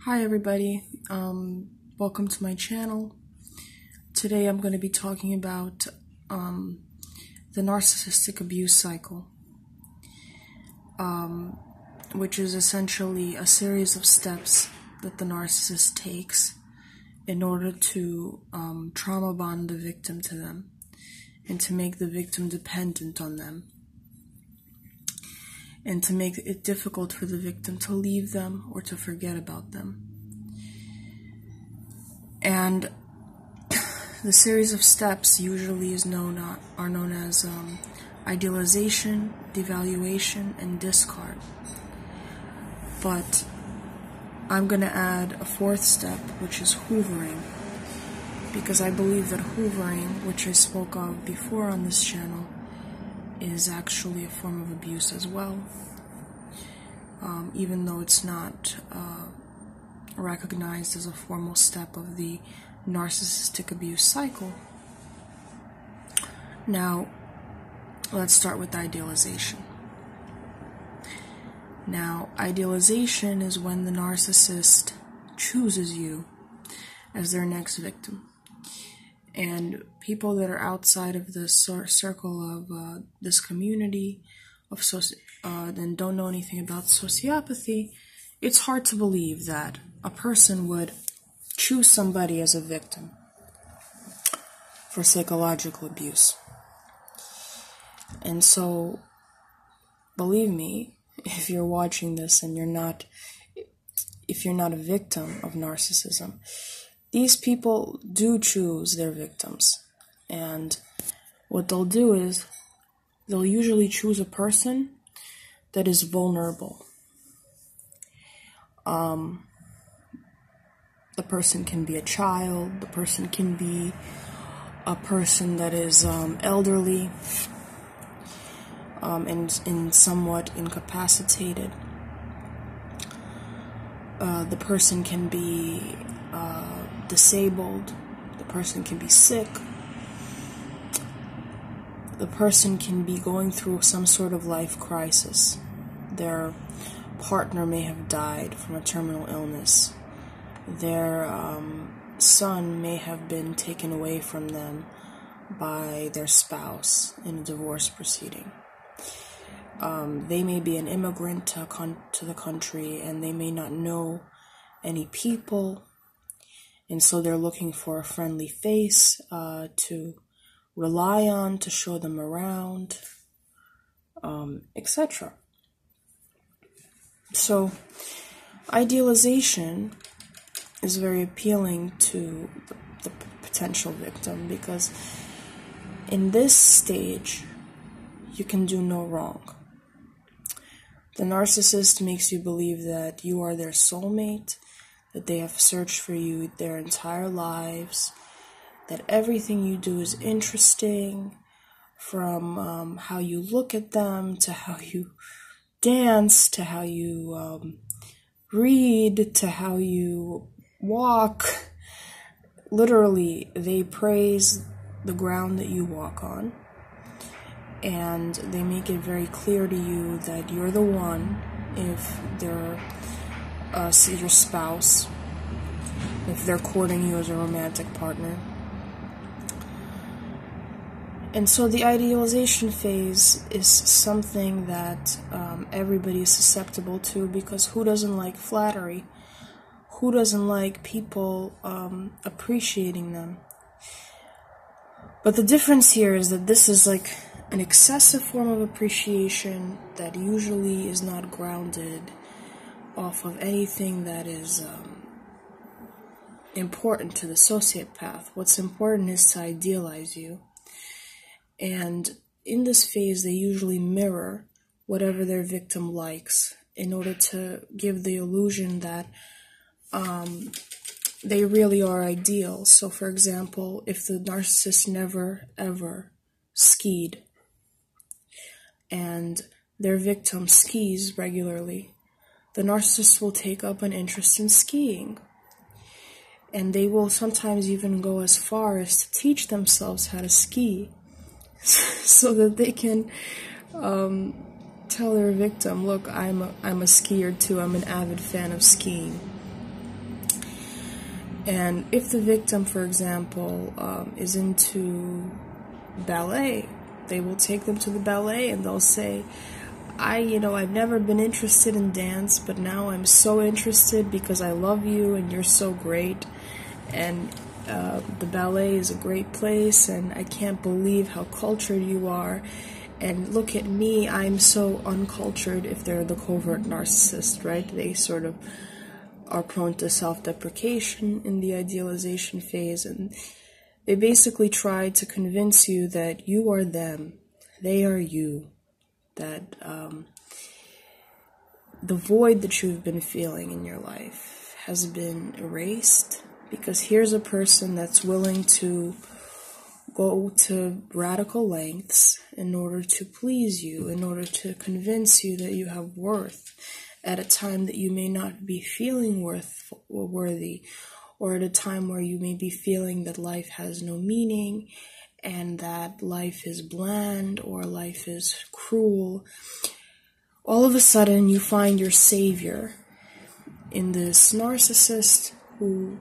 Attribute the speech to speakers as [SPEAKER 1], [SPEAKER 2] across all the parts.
[SPEAKER 1] Hi everybody, welcome to my channel. Today I'm going to be talking about the narcissistic abuse cycle, which is essentially a series of steps that the narcissist takes in order to trauma bond the victim to them and to make the victim dependent on them, and to make it difficult for the victim to leave them or to forget about them. And the series of steps usually are known as idealization, devaluation, and discard. But I'm going to add a fourth step, which is hoovering, because I believe that hoovering, which I spoke of before on this channel, is actually a form of abuse as well, even though it's not recognized as a formal step of the narcissistic abuse cycle. Now, let's start with idealization. Now, idealization is when the narcissist chooses you as their next victim. And people that are outside of the circle of this community of and don't know anything about sociopathy, it's hard to believe that a person would choose somebody as a victim for psychological abuse. And so, believe me, if you're watching this and if you're not a victim of narcissism, these people do choose their victims. And what they'll do is they'll usually choose a person that is vulnerable. The person can be a child, the person can be a person that is elderly and somewhat incapacitated. The person can be disabled, the person can be sick, the person can be going through some sort of life crisis. Their partner may have died from a terminal illness. Their son may have been taken away from them by their spouse in a divorce proceeding. They may be an immigrant to the country, and they may not know any people, and so they're looking for a friendly face to rely on, to show them around, etc. So, idealization is very appealing to the potential victim, because in this stage, you can do no wrong. The narcissist makes you believe that you are their soulmate, that they have searched for you their entire lives, that everything you do is interesting, from how you look at them, to how you dance, to how you read, to how you walk. Literally, they praise the ground that you walk on, and they make it very clear to you that you're the one if they're your spouse, if they're courting you as a romantic partner. And so the idealization phase is something that everybody is susceptible to, because who doesn't like flattery? Who doesn't like people appreciating them? But the difference here is that this is like an excessive form of appreciation that usually is not grounded off of anything that is important to the sociopath. What's important is to idealize you. And in this phase, they usually mirror whatever their victim likes in order to give the illusion that they really are ideal. So, for example, if the narcissist never, ever skied, and their victim skis regularly, the narcissist will take up an interest in skiing. And they will sometimes even go as far as to teach themselves how to ski, so that they can tell their victim, look, I'm a skier too, I'm an avid fan of skiing. And if the victim, for example, is into ballet, they will take them to the ballet and they'll say, I've never been interested in dance, but now I'm so interested because I love you and you're so great. And the ballet is a great place, and I can't believe how cultured you are. And look at me, I'm so uncultured. If they're the covert narcissist, right? They sort of are prone to self-deprecation in the idealization phase, and they basically try to convince you that you are them, they are you, that the void that you've been feeling in your life has been erased, because here's a person that's willing to go to radical lengths in order to please you, in order to convince you that you have worth at a time that you may not be feeling worthy, or at a time where you may be feeling that life has no meaning and that life is bland or life is cruel. All of a sudden you find your savior in this narcissist who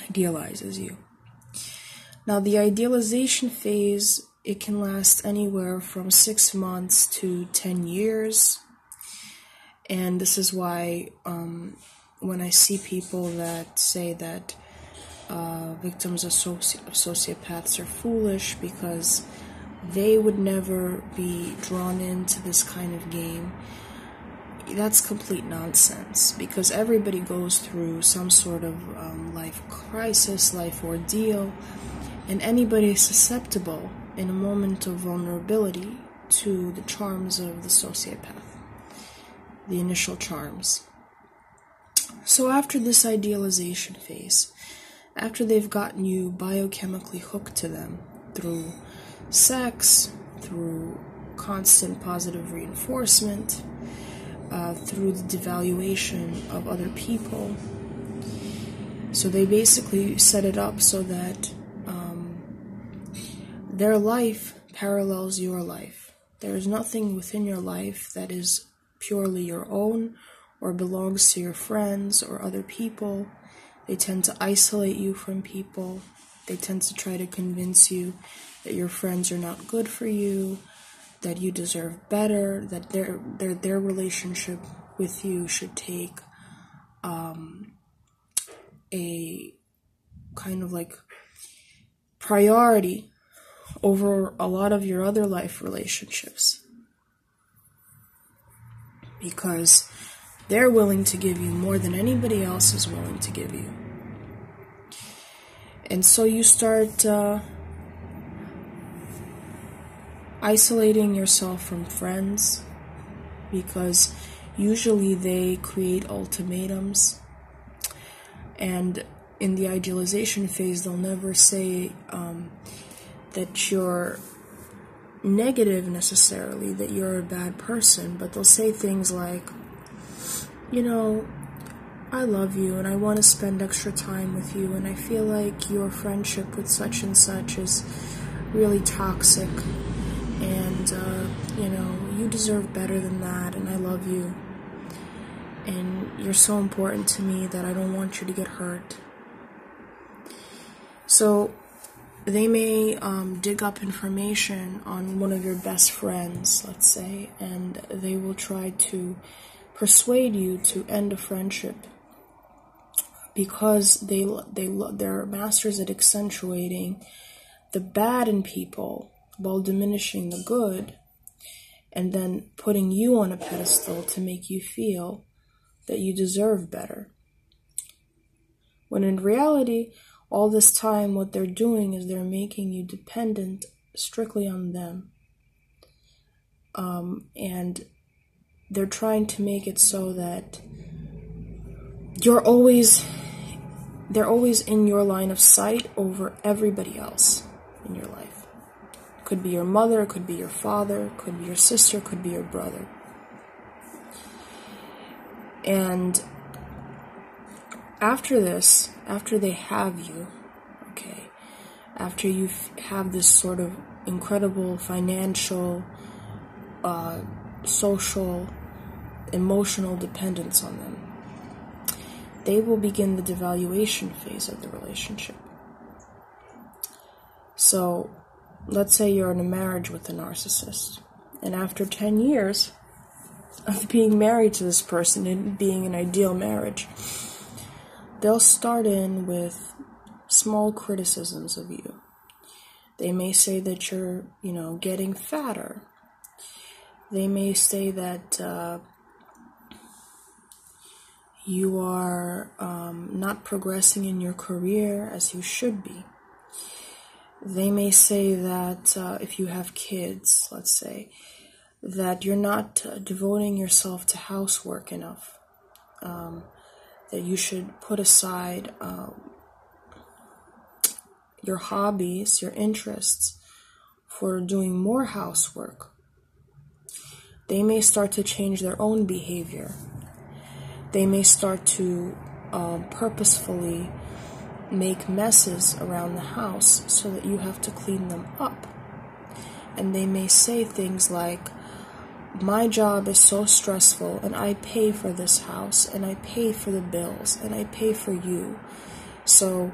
[SPEAKER 1] idealizes you. Now, the idealization phase, it can last anywhere from 6 months to 10 years. And this is why when I see people that say that victims of sociopaths are foolish because they would never be drawn into this kind of game, that's complete nonsense, because everybody goes through some sort of life crisis, life ordeal, and anybody is susceptible in a moment of vulnerability to the charms of the sociopath, the initial charms. So after this idealization phase, after they've gotten you biochemically hooked to them through sex, through constant positive reinforcement, through the devaluation of other people, so they basically set it up so that their life parallels your life. There is nothing within your life that is purely your own or belongs to your friends or other people. They tend to isolate you from people. They tend to try to convince you that your friends are not good for you, that you deserve better, that their relationship with you should take a kind of like priority over a lot of your other life relationships, because they're willing to give you more than anybody else is willing to give you. And so you start isolating yourself from friends, because usually they create ultimatums, and in the idealization phase they'll never say that you're negative necessarily, that you're a bad person, but they'll say things like, I love you and I want to spend extra time with you, and I feel like your friendship with such and such is really toxic, and you deserve better than that, and I love you, and you're so important to me that I don't want you to get hurt. So they may dig up information on one of your best friends, let's say, and they will try to persuade you to end a friendship, because they're masters at accentuating the bad in people while diminishing the good, and then putting you on a pedestal to make you feel that you deserve better. When in reality, all this time what they're doing is they're making you dependent strictly on them. And they're trying to make it so that they're always in your line of sight over everybody else in your life. Could be your mother, could be your father, could be your sister, could be your brother. And after this, after they have you, after you have this sort of incredible financial social, emotional dependence on them, they will begin the devaluation phase of the relationship. So, let's say you're in a marriage with a narcissist, and after 10 years of being married to this person and being an ideal marriage, they'll start in with small criticisms of you. They may say that you're, getting fatter. They may say that you are not progressing in your career as you should be. They may say that if you have kids, let's say, that you're not devoting yourself to housework enough, that you should put aside your hobbies, your interests, for doing more housework. They may start to change their own behavior. They may start to purposefully make messes around the house so that you have to clean them up. And they may say things like, my job is so stressful, and I pay for this house, and I pay for the bills, and I pay for you. So,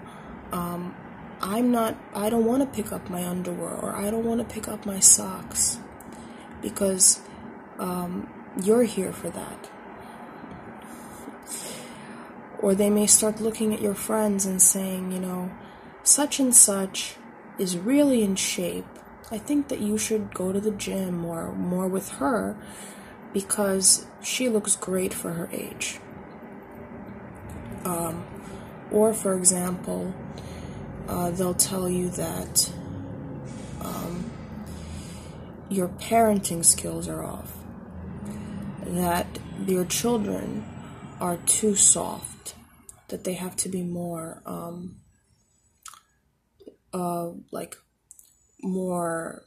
[SPEAKER 1] I don't want to pick up my underwear, or I don't want to pick up my socks, because you're here for that. Or they may start looking at your friends and saying, such and such is really in shape. I think that you should go to the gym or more with her because she looks great for her age. Or, for example, they'll tell you that your parenting skills are off, that your children are too soft, that they have to be more more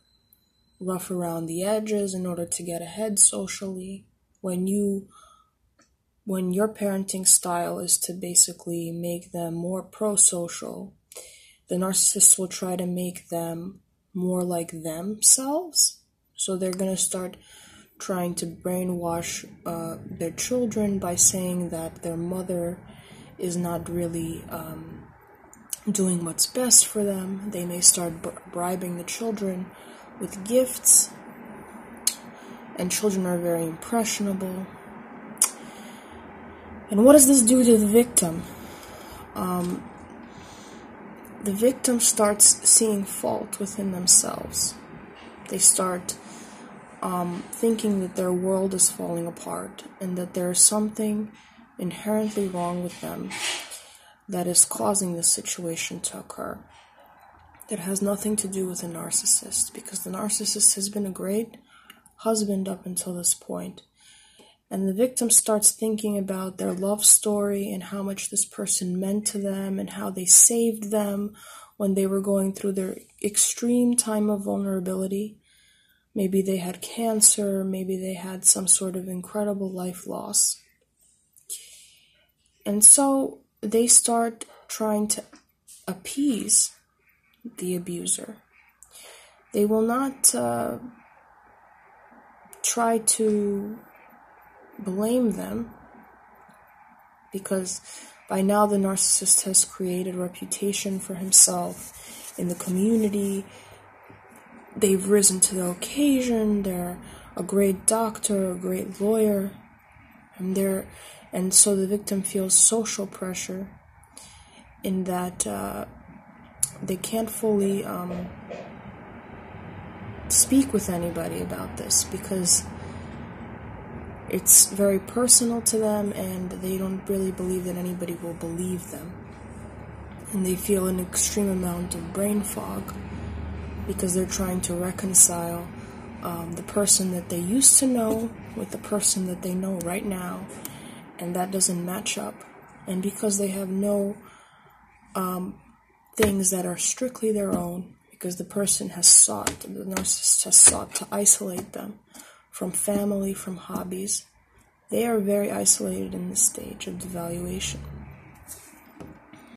[SPEAKER 1] rough around the edges in order to get ahead socially. When your parenting style is to basically make them more pro-social, the narcissist will try to make them more like themselves. So they're going to start trying to brainwash their children by saying that their mother is not really doing what's best for them. They may start bribing the children with gifts, and children are very impressionable. And what does this do to the victim? The victim starts seeing fault within themselves. They start thinking that their world is falling apart and that there is something inherently wrong with them that is causing this situation to occur. That has nothing to do with the narcissist, because the narcissist has been a great husband up until this point. And the victim starts thinking about their love story and how much this person meant to them and how they saved them when they were going through their extreme time of vulnerability. Maybe they had cancer, maybe they had some sort of incredible life loss. And so they start trying to appease the abuser. They will not try to blame them, because by now the narcissist has created a reputation for himself in the community. They've risen to the occasion. They're a great doctor, a great lawyer, and so the victim feels social pressure in that they can't fully speak with anybody about this because it's very personal to them, and they don't really believe that anybody will believe them. And they feel an extreme amount of brain fog because they're trying to reconcile the person that they used to know with the person that they know right now, and that doesn't match up. And because they have no things that are strictly their own, because the narcissist has sought to isolate them from family, from hobbies, they are very isolated in this stage of devaluation.